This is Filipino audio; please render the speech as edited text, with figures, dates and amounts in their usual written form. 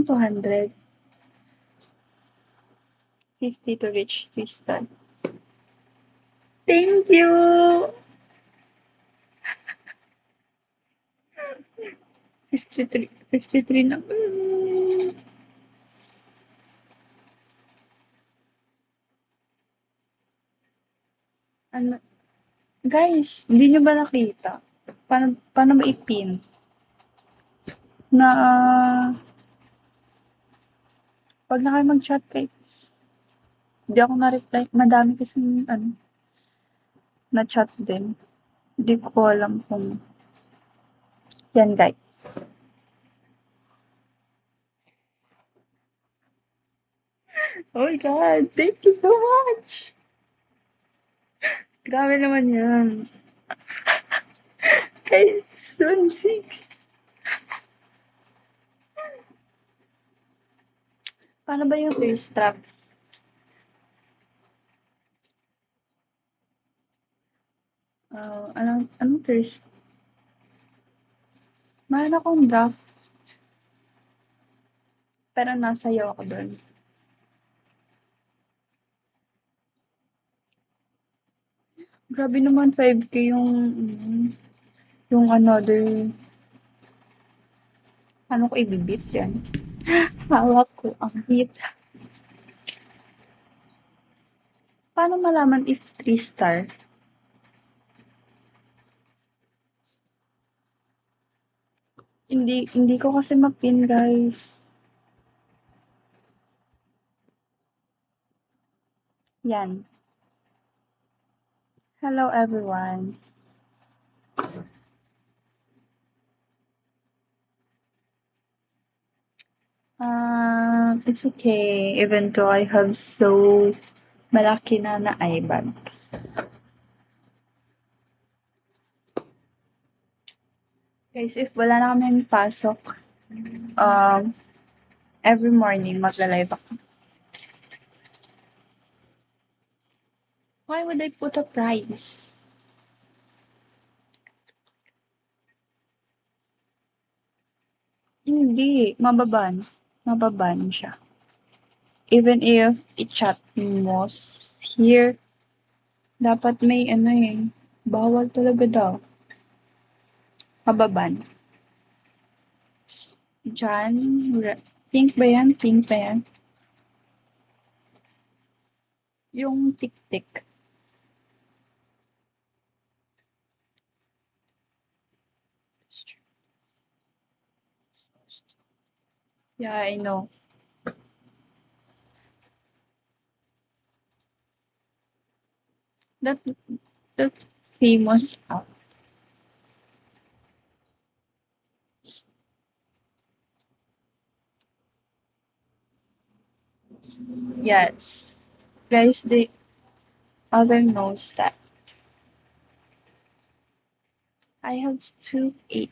akong 200. 50 to reach this time. Thank you! 53 na. Ano? Guys, hindi nyo ba nakita? Paano ba i-pin? Na, pag na kayo mag-chat guys, hindi ako na-reply. Madami kasi, na-chat din. Hindi ko alam kung, yan guys. Oh my God, thank you so much! Grabe naman yan. Guys, 1-6. Paano ba yung thirst trap? Anong thirst? Meron akong draft. Pero nasayaw ako doon. Grabe naman, 5K yung another. Ano ko ibibit yan? Hawak ko ang hit. Paano malaman if 3 star? Hindi ko kasi mapin, guys. Yan. Hello, everyone. It's okay, even though I have so malaki na eye bags. Guys, if wala na kaming pasok, every morning magla-live ako. Why would I put a price? Hindi, mababan siya. Even if i-chat mo here, dapat may bawal talaga daw. Mababan. Diyan, pink ba yan? Pink ba yan? Yung tik-tik. Yeah, I know. That famous app. Yes. Guys, the other knows that. I have 2 8.